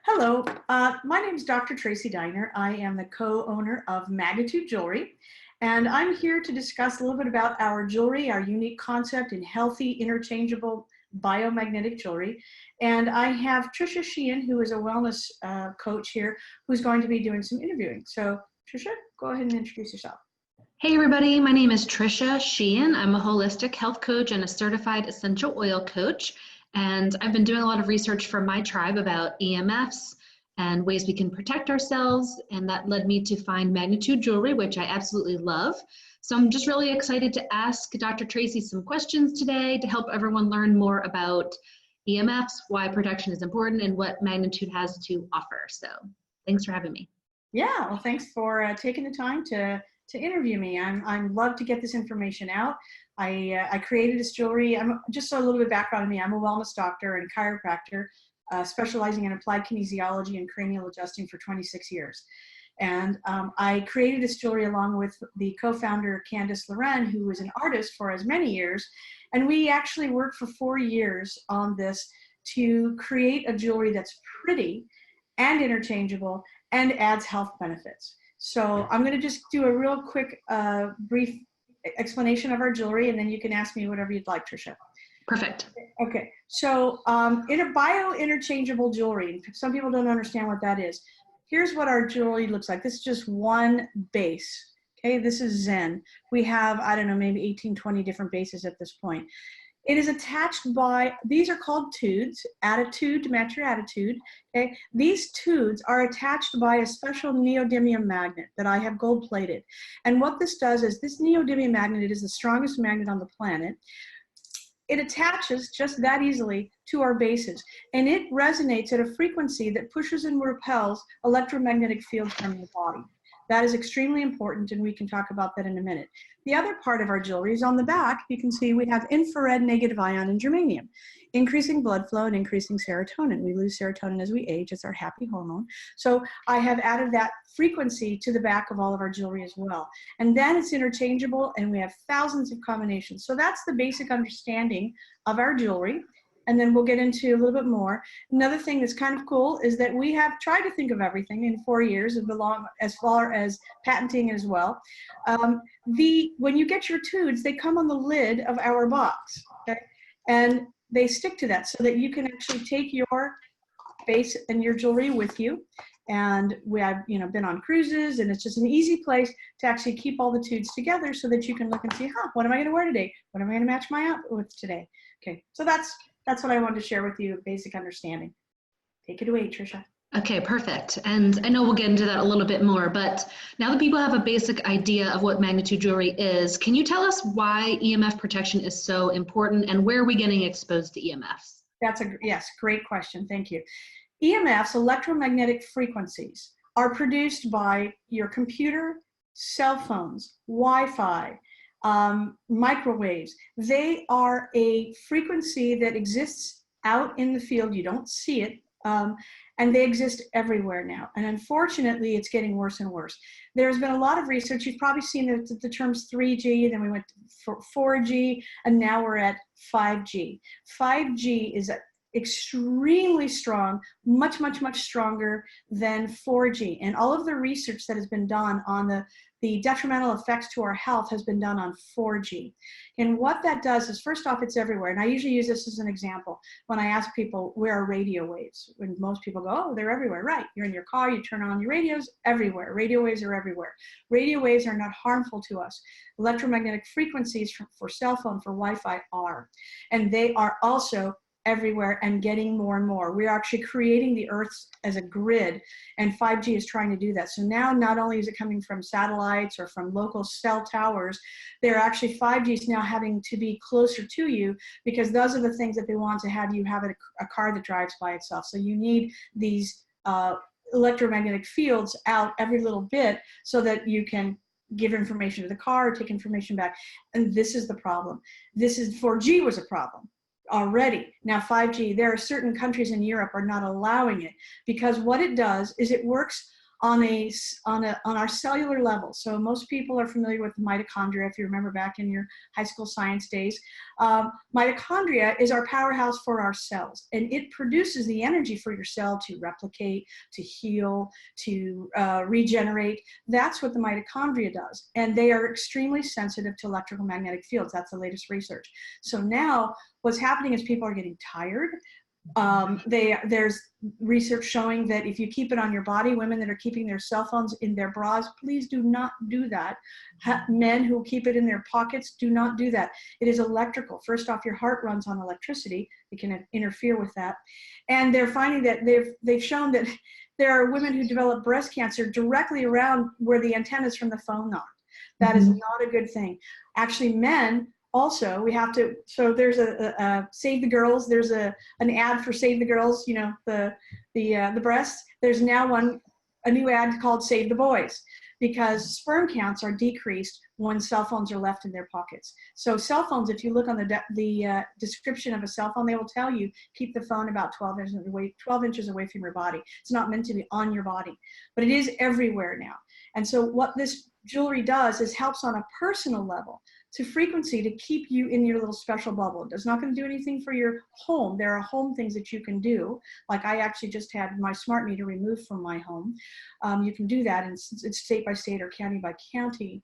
Hello, my name is Dr. Tracey Diner. I am the co-owner of Magnetude Jewelry, and I'm here to discuss a little bit about our jewelry, our unique concept in healthy, interchangeable biomagnetic jewelry. And I have Tricia Sheehan, who is a wellness coach here, who's going to be doing some interviewing. So Tricia, go ahead and introduce yourself. Hey everybody, my name is Tricia Sheehan. I'm a holistic health coach and a certified essential oil coach. And I've been doing a lot of research for my tribe about EMFs and ways we can protect ourselves. And that led me to find Magnetude Jewelry, which I absolutely love. So I'm just really excited to ask Dr. Tracey some questions today to help everyone learn more about EMFs, why protection is important, and what Magnetude has to offer. So thanks for having me. Yeah, well, thanks for taking the time to interview me. I'm love to get this information out. I created this jewelry. I'm just a little bit of background on me. I'm a wellness doctor and chiropractor, specializing in applied kinesiology and cranial adjusting for 26 years. And I created this jewelry along with the co-founder Candice Loren, who was an artist for as many years. And we actually worked for 4 years on this to create a jewelry that's pretty and interchangeable and adds health benefits. So I'm going to just do a real quick, brief explanation of our jewelry, and then you can ask me whatever you'd like, Tricia. Perfect. Okay, so in a bio-interchangeable jewelry, some people don't understand what that is. Here's what our jewelry looks like. This is just one base. Okay, this is Zen. We have, I don't know, maybe 18, 20 different bases at this point. It is attached by, these are called tudes, attitude to match your attitude. Okay, these tudes are attached by a special neodymium magnet that I have gold plated. And what this does is this neodymium magnet, it is the strongest magnet on the planet. It attaches just that easily to our bases, and it resonates at a frequency that pushes and repels electromagnetic fields from the body. That is extremely important, and we can talk about that in a minute. The other part of our jewelry is on the back. You can see we have infrared negative ion and germanium, increasing blood flow and increasing serotonin. We lose serotonin as we age. It's our happy hormone. So I have added that frequency to the back of all of our jewelry as well. And then it's interchangeable, and we have thousands of combinations. So that's the basic understanding of our jewelry. And then we'll get into a little bit more. Another thing that's kind of cool is that we have tried to think of everything in 4 years, as far as patenting as well. When you get your tudes, they come on the lid of our box, okay? And they stick to that so that you can actually take your base and your jewelry with you. And we have, been on cruises, and it's just an easy place to actually keep all the tudes together so that you can look and see, what am I gonna wear today? What am I gonna match my outfit with today? Okay, so that's what I wanted to share with you, a basic understanding. Take it away, Tricia. Okay, perfect. And I know we'll get into that a little bit more, but now that people have a basic idea of what Magnetude Jewelry is, can you tell us why EMF protection is so important, and where are we getting exposed to EMFs? Yes, great question, thank you. EMFs, electromagnetic frequencies, are produced by your computer, cell phones, Wi-Fi, microwaves. They are a frequency that exists out in the field. You don't see it, and they exist everywhere now. And unfortunately, it's getting worse and worse. There's been a lot of research. You've probably seen the terms 3G, then we went to 4G, and now we're at 5G. 5G is extremely strong, much, much, much stronger than 4G. And all of the research that has been done on the detrimental effects to our health has been done on 4G. And what that does is, first off, it's everywhere. And I usually use this as an example when I ask people, where are radio waves? When most people go, oh, they're everywhere. Right, you're in your car, you turn on your radios, everywhere. Radio waves are everywhere. Radio waves are not harmful to us. Electromagnetic frequencies for cell phone, for Wi-Fi are. And they are also everywhere and getting more and more. We're actually creating the Earth as a grid, and 5G is trying to do that. So now not only is it coming from satellites or from local cell towers, they're actually 5G is now having to be closer to you, because those are the things that they want to have you have a car that drives by itself. So you need these electromagnetic fields out every little bit so that you can give information to the car or take information back. And this is the problem. 4G was a problem already. Now 5G, there are certain countries in Europe are not allowing it, because what it does is it works on our cellular level. So most people are familiar with mitochondria, if you remember back in your high school science days. Mitochondria is our powerhouse for our cells, and it produces the energy for your cell to replicate, to heal, to regenerate. That's what the mitochondria does, and they are extremely sensitive to electrical magnetic fields. That's the latest research. So now what's happening is people are getting tired. There's research showing that if you keep it on your body, women that are keeping their cell phones in their bras, please do not do that. Men who keep it in their pockets, do not do that. It is electrical. First off, your heart runs on electricity. It can interfere with that. And they're finding that they've shown that there are women who develop breast cancer directly around where the antennas from the phone are. That is not a good thing. Actually, men also, we have to, so there's a Save the Girls, there's an ad for Save the Girls, you know, the breasts. There's now a new ad called Save the Boys, because sperm counts are decreased when cell phones are left in their pockets. So cell phones, if you look on the description of a cell phone, they will tell you, keep the phone about 12 inches away from your body. It's not meant to be on your body, but it is everywhere now. And so what this jewelry does is helps on a personal level to frequency to keep you in your little special bubble. It's not going to do anything for your home. There are home things that you can do. Like I actually just had my smart meter removed from my home. You can do that, and it's state by state or county by county.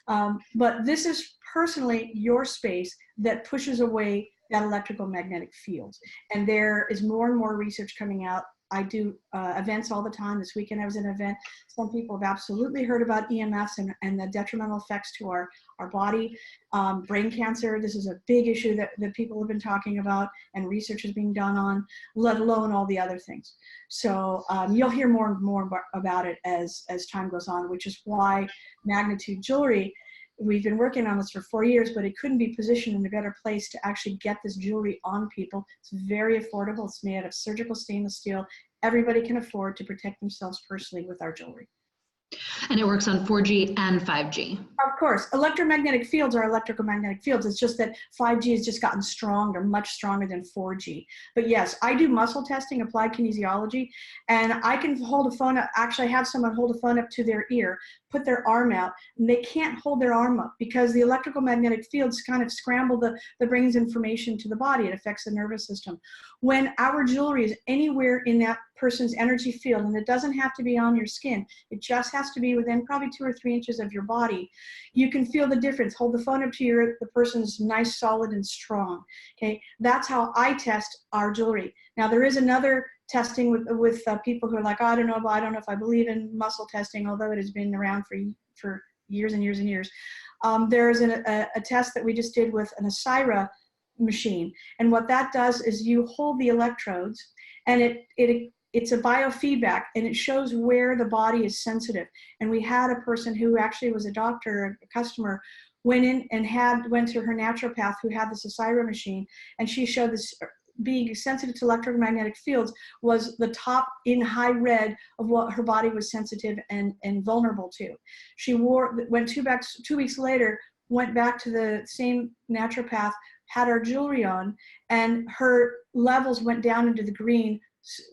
But this is personally your space that pushes away that electrical magnetic field. And there is more and more research coming out. I do events all the time. This weekend I was at an event. Some people have absolutely heard about EMFs and the detrimental effects to our body. Brain cancer, this is a big issue that people have been talking about and research is being done on, let alone all the other things. So you'll hear more and more about it as time goes on, which is why Magnetude Jewelry, we've been working on this for 4 years, but it couldn't be positioned in a better place to actually get this jewelry on people. It's very affordable. It's made out of surgical stainless steel. Everybody can afford to protect themselves personally with our jewelry. And it works on 4G and 5G. Of course, electromagnetic fields are electrical magnetic fields. It's just that 5G has just gotten stronger, much stronger than 4G. But yes, I do muscle testing, applied kinesiology, and I can hold a phone up, actually have someone hold a phone up to their ear, put their arm out, and they can't hold their arm up because the electrical magnetic fields kind of scramble the brain's information to the body. It affects the nervous system. When our jewelry is anywhere in that person's energy field, and it doesn't have to be on your skin, it just has to be within probably 2 or 3 inches of your body, you can feel the difference. Hold the phone up to the person's nice, solid, and strong. Okay, that's how I test our jewelry. Now there is another testing with people who are like, oh, I don't know if I believe in muscle testing, although it has been around for years and years and years. There's a test that we just did with an Asira machine, and what that does is you hold the electrodes, and it's a biofeedback, and it shows where the body is sensitive. And we had a person who actually was a doctor, a customer, went in and went to her naturopath who had this Asira machine, and she showed this being sensitive to electromagnetic fields was the top in high red of what her body was sensitive and vulnerable to. She went 2 weeks later, went back to the same naturopath, had our jewelry on, and her levels went down into the green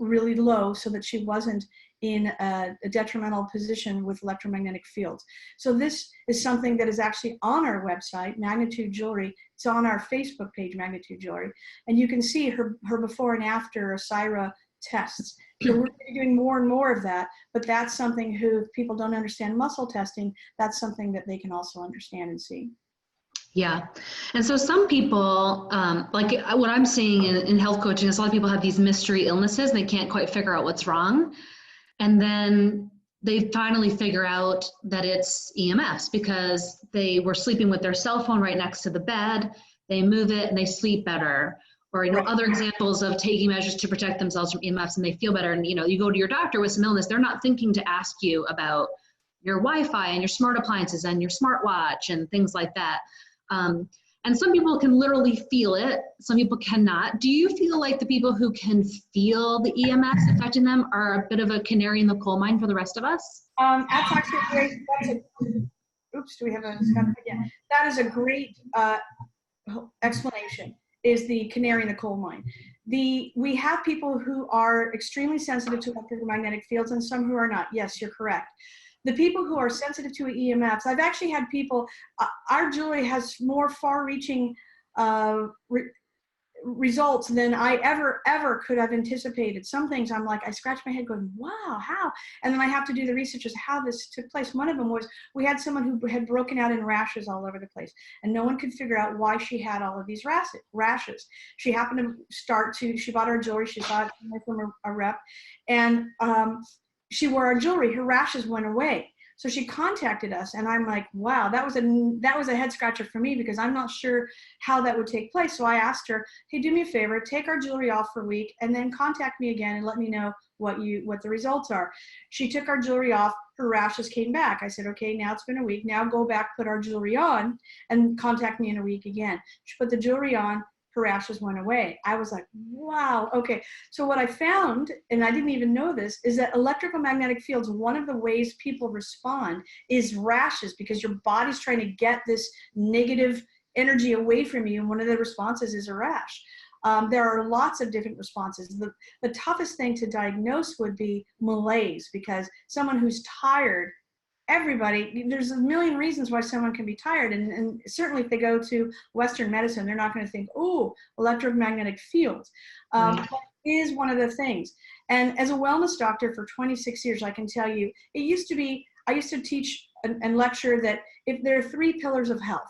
really low so that she wasn't in a detrimental position with electromagnetic fields. So this is something that is actually on our website, Magnetude Jewelry. It's on our Facebook page, Magnetude Jewelry, and you can see her before and after Asira tests. So we're doing more and more of that, but that's something if people don't understand muscle testing, that's something that they can also understand and see. Yeah. And so some people, like what I'm seeing in health coaching is a lot of people have these mystery illnesses and they can't quite figure out what's wrong. And then they finally figure out that it's EMFs because they were sleeping with their cell phone right next to the bed. They move it and they sleep better. Or, you know, other examples of taking measures to protect themselves from EMFs and they feel better. And, you know, you go to your doctor with some illness, they're not thinking to ask you about your Wi-Fi and your smart appliances and your smartwatch and things like that. And some people can literally feel it. Some people cannot. Do you feel like the people who can feel the EMFs affecting them are a bit of a canary in the coal mine for the rest of us? That's actually great. Oops, do we have a again? That is a great explanation, is the canary in the coal mine. We have people who are extremely sensitive to electromagnetic fields and some who are not. Yes, you're correct. The people who are sensitive to EMFs, I've actually had people, our jewelry has more far-reaching results than I ever could have anticipated. Some things I'm like, I scratch my head going, wow, how? And then I have to do the research as how this took place. One of them was, we had someone who had broken out in rashes all over the place, and no one could figure out why she had all of these rashes. She happened to she bought our jewelry, she saw it from a rep, and she wore our jewelry, her rashes went away. So she contacted us, and I'm like, wow, that was a head scratcher for me, because I'm not sure how that would take place. So I asked her, hey, do me a favor, take our jewelry off for a week and then contact me again and let me know what the results are. She took our jewelry off, her rashes came back. I said, okay, now it's been a week, now go back, put our jewelry on and contact me in a week again. She put the jewelry on, her rashes went away. I was like, wow, okay. So what I found, and I didn't even know this, is that electrical magnetic fields, one of the ways people respond is rashes, because your body's trying to get this negative energy away from you, and one of the responses is a rash. There are lots of different responses. The toughest thing to diagnose would be malaise, because someone who's tired, there's a million reasons why someone can be tired, and certainly if they go to Western medicine, they're not going to think, oh, electromagnetic fields. That is one of the things. And as a wellness doctor for 26 years, I can tell you, I used to teach and lecture that if there are 3 pillars of health,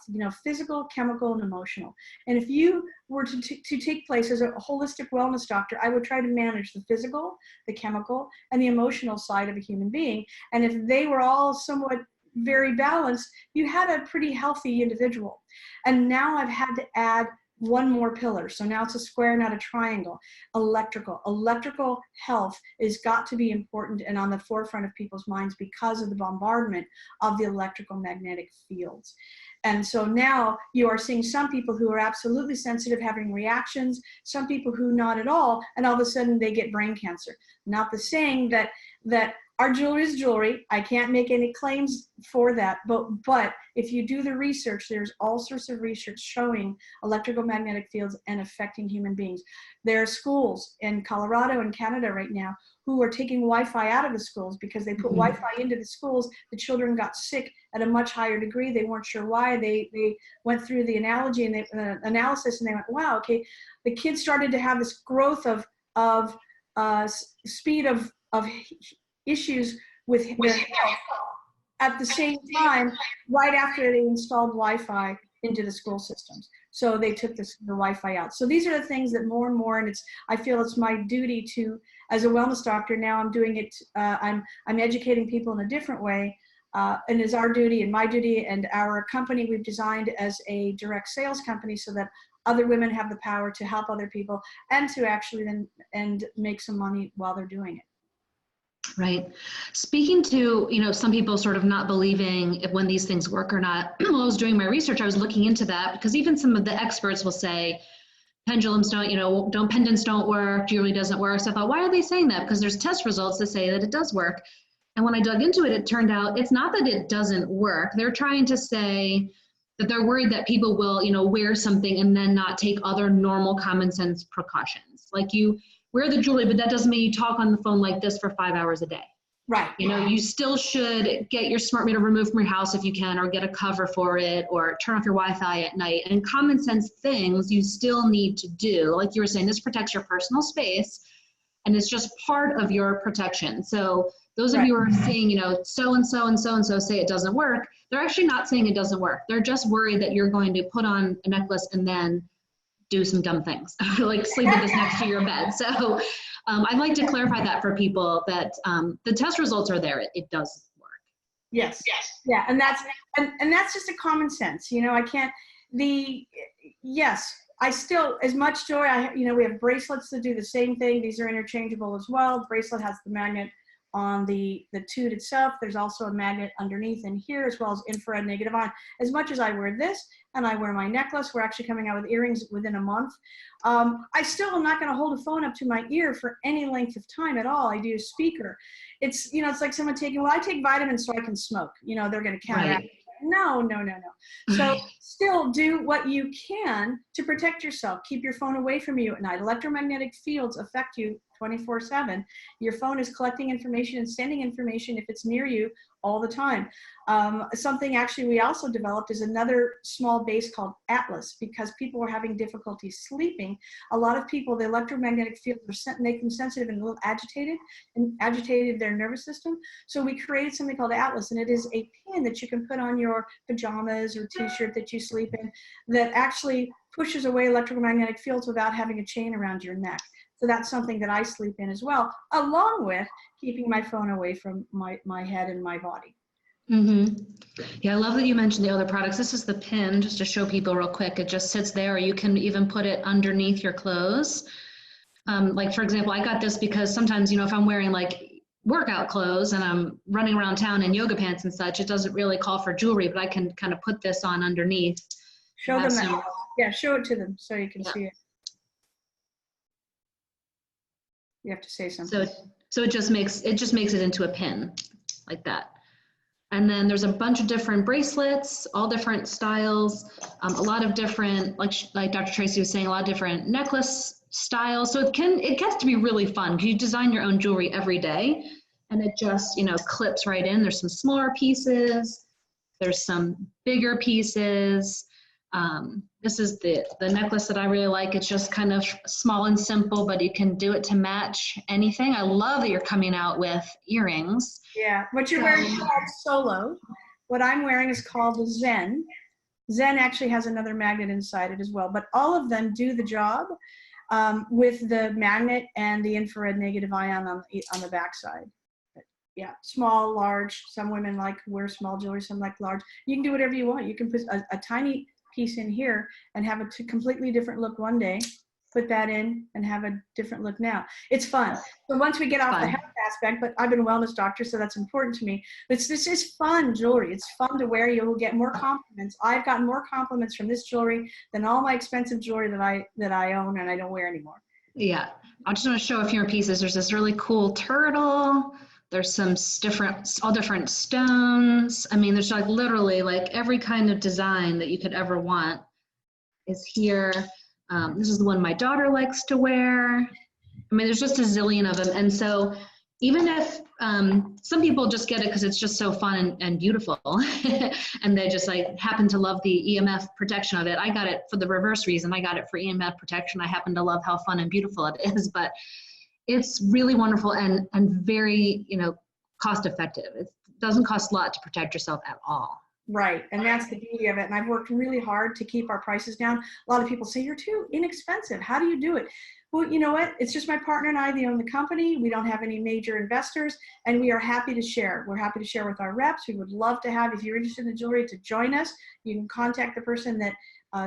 physical, chemical, and emotional. And if you were to take place as a holistic wellness doctor, I would try to manage the physical, the chemical, and the emotional side of a human being. And if they were all somewhat very balanced, you had a pretty healthy individual. And now I've had to add one more pillar. So now it's a square, not a triangle. Electrical health has got to be important and on the forefront of people's minds because of the bombardment of the electrical magnetic fields. And so now you are seeing some people who are absolutely sensitive having reactions, some people who not at all, and all of a sudden they get brain cancer. Not the saying that our jewelry is jewelry. I can't make any claims for that, but if you do the research, there's all sorts of research showing electrical magnetic fields and affecting human beings. There are schools in Colorado and Canada right now who are taking Wi-Fi out of the schools because they put Wi-Fi into the schools. The children got sick at a much higher degree. They weren't sure why. They went through the analogy and analysis, and they went, wow, okay. The kids started to have this growth of speed of issues with their health at the same time, right after they installed Wi-Fi into the school systems. So they took the Wi-Fi out. So these are the things that more and more, and I feel it's my duty to, as a wellness doctor, now I'm doing it, I'm educating people in a different way, and it's our duty and my duty, and our company we've designed as a direct sales company so that other women have the power to help other people and to actually then make some money while they're doing it. Right. Speaking to, some people sort of not believing if when these things work or not, while I was doing my research, I was looking into that because even some of the experts will say pendulums pendants don't work, jewelry doesn't work. So I thought, why are they saying that? Because there's test results that say that it does work. And when I dug into it, it turned out it's not that it doesn't work. They're trying to say that they're worried that people will, wear something and then not take other normal common sense precautions. Like you wear the jewelry, but that doesn't mean you talk on the phone like this for 5 hours a day. Right. You still should get your smart meter removed from your house if you can, or get a cover for it, or turn off your Wi-Fi at night. And common sense things you still need to do. Like you were saying, this protects your personal space, and it's just part of your protection. So those of you who are saying, so-and-so and so-and-so say it doesn't work, they're actually not saying it doesn't work. They're just worried that you're going to put on a necklace and then do some dumb things, like sleep with this next to your bed. So I'd like to clarify that for people that the test results are there. It does work. Yes. Yeah. And that's just a common sense. I still, as much joy, we have bracelets that do the same thing. These are interchangeable as well. The bracelet has the magnet on the tube itself. There's also a magnet underneath in here, as well as infrared negative ion. As much as I wear this and I wear my necklace, we're actually coming out with earrings within a month. I still am not going to hold a phone up to my ear for any length of time at all. I do a speaker. It's like someone I take vitamins so I can smoke. They're going to counteract. Right. No, no, no, no. So still do what you can to protect yourself. Keep your phone away from you at night. Electromagnetic fields affect you 24/7. Your phone is collecting information and sending information if it's near you all the time. Something actually we also developed is another small base called Atlas, because people were having difficulty sleeping. A lot of people, the electromagnetic fields make them sensitive and a little agitated, and agitated their nervous system. So we created something called Atlas, and it is a pin that you can put on your pajamas or t-shirt that you sleep in that actually pushes away electromagnetic fields without having a chain around your neck. So that's something that I sleep in as well, along with keeping my phone away from my head and my body. Mm-hmm. Yeah, I love that you mentioned the other products. This is the pin, just to show people real quick. It just sits there, or you can even put it underneath your clothes. Like, for example, I got this because sometimes, if I'm wearing like workout clothes and I'm running around town in yoga pants and such, it doesn't really call for jewelry, but I can kind of put this on underneath. Show them that. Yeah, show it to them so you can see it. You have to say something. So it just makes it into a pin like that. And then there's a bunch of different bracelets, all different styles, a lot of different, like Dr. Tracy was saying, a lot of different necklace styles. So it gets to be really fun because you design your own jewelry every day, and it just, clips right in. There's some smaller pieces, there's some bigger pieces. This is the necklace that I really like. It's just kind of small and simple, but you can do it to match anything. I love that you're coming out with earrings. Yeah, what you're wearing is called Solo. What I'm wearing is called the Zen. Zen actually has another magnet inside it as well, but all of them do the job with the magnet and the infrared negative ion on the backside. Yeah, small, large. Some women wear small jewelry, some like large. You can do whatever you want. You can put a tiny piece in here and have a completely different look one day, put that in and have a different look now. It's fun. So once we get off the health aspect, but I've been a wellness doctor, so that's important to me. But this is fun jewelry. It's fun to wear. You will get more compliments. I've gotten more compliments from this jewelry than all my expensive jewelry that I own and I don't wear anymore. Yeah, I just want to show a few more pieces. There's this really cool turtle. There's some all different stones. I mean, there's literally every kind of design that you could ever want is here. This is the one my daughter likes to wear. I mean, there's just a zillion of them. And so even if some people just get it because it's just so fun and beautiful and they just happen to love the EMF protection of it. I got it for the reverse reason. I got it for EMF protection. I happen to love how fun and beautiful it is, but it's really wonderful and very, cost effective. It doesn't cost a lot to protect yourself at all. Right, and that's the beauty of it. And I've worked really hard to keep our prices down. A lot of people say, you're too inexpensive. How do you do it? Well, you know what? It's just my partner and I that own the company. We don't have any major investors, and we are happy to share. We're happy to share with our reps. We would love to have, if you're interested in the jewelry, to join us. You can contact the person that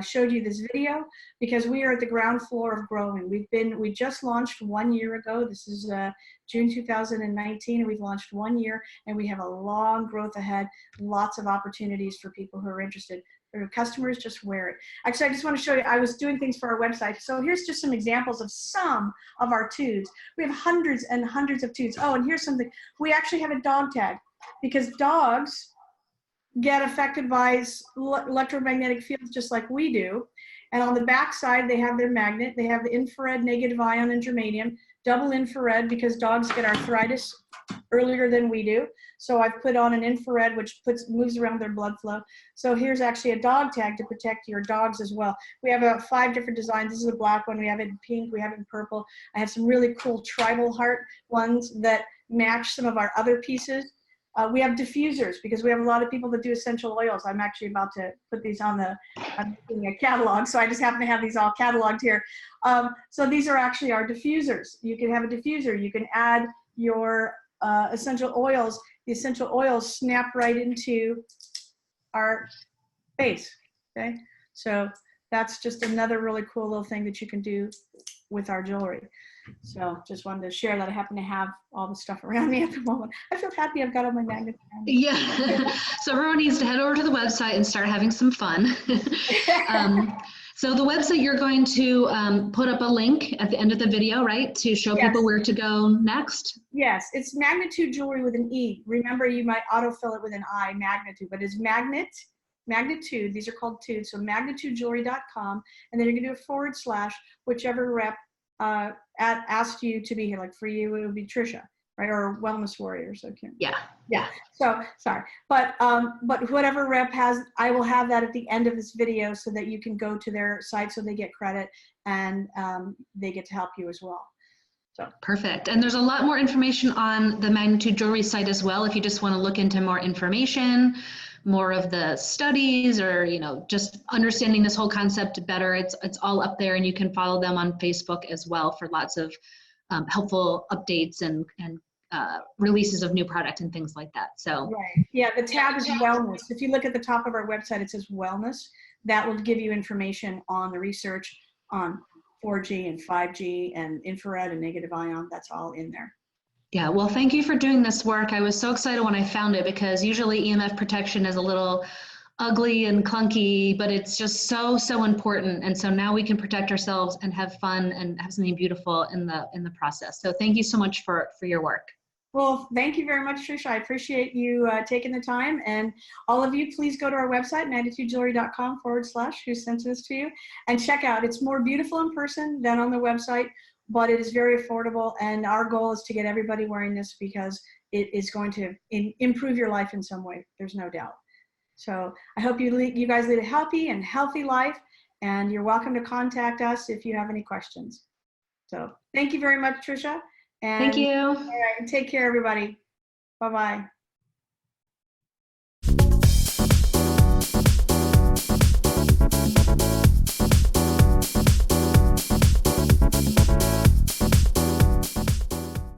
showed you this video, because we are at the ground floor of growing. We just launched 1 year ago. This is June 2019, and we've launched 1 year, and we have a long growth ahead. Lots of opportunities for people who are interested. For customers, just wear it. Actually, I just want to show you, I was doing things for our website. So here's just some examples of some of our tubes. We have hundreds and hundreds of tubes. Oh, and here's something. We actually have a dog tag, because dogs get affected by electromagnetic fields just like we do. And on the back side, they have their magnet. They have the infrared negative ion and germanium, double infrared, because dogs get arthritis earlier than we do. So I've put on an infrared, which moves around their blood flow. So here's actually a dog tag to protect your dogs as well. We have 5 different designs. This is a black one. We have it in pink. We have it in purple. I have some really cool tribal heart ones that match some of our other pieces. We have diffusers, because we have a lot of people that do essential oils. I'm actually about to put these on I'm doing a catalog, so I just happen to have these all cataloged here. So these are actually our diffusers. You can have a diffuser. You can add your essential oils. The essential oils snap right into our base, okay? So that's just another really cool little thing that you can do with our jewelry. So just wanted to share that. I happen to have all the stuff around me at the moment. I feel happy I've got all my magnets around me. Yeah, so everyone needs to head over to the website and start having some fun. So the website, you're going to put up a link at the end of the video, right, to show people where to go next? Yes, it's Magnetude Jewelry with an E. Remember, you might autofill it with an I, Magnitude, but it's Magnet Magnitude, these are called tudes, so magnetudejewelry.com, and then you're gonna do a / whichever rep asked you to be here. Like for you, it would be Tricia, right? Or Wellness Warriors. Okay. Yeah. So sorry, but whatever rep has, I will have that at the end of this video so that you can go to their site so they get credit and they get to help you as well. So perfect. And there's a lot more information on the Magnitude Jewelry site as well. If you just want to look into more information, more of the studies, or just understanding this whole concept better, it's all up there, and you can follow them on Facebook as well for lots of helpful updates and releases of new product and things like that. So right, yeah, the tab is wellness. If you look at the top of our website, it says wellness. That will give you information on the research on 4G and 5G and infrared and negative ion. That's all in there. Yeah, well, thank you for doing this work. I was so excited when I found it, because usually EMF protection is a little ugly and clunky, but it's just so important. And so now we can protect ourselves and have fun and have something beautiful in the process. So thank you so much for your work. Well, thank you very much, Tricia. I appreciate you taking the time. And all of you, please go to our website, magnetudejewelry.com / who sent this to you, and check out. It's more beautiful in person than on the website, but it is very affordable. And our goal is to get everybody wearing this because it is going to improve your life in some way. There's no doubt. So I hope you guys lead a happy and healthy life. And you're welcome to contact us if you have any questions. So thank you very much, Tricia. And, thank you. All right, take care, everybody. Bye-bye.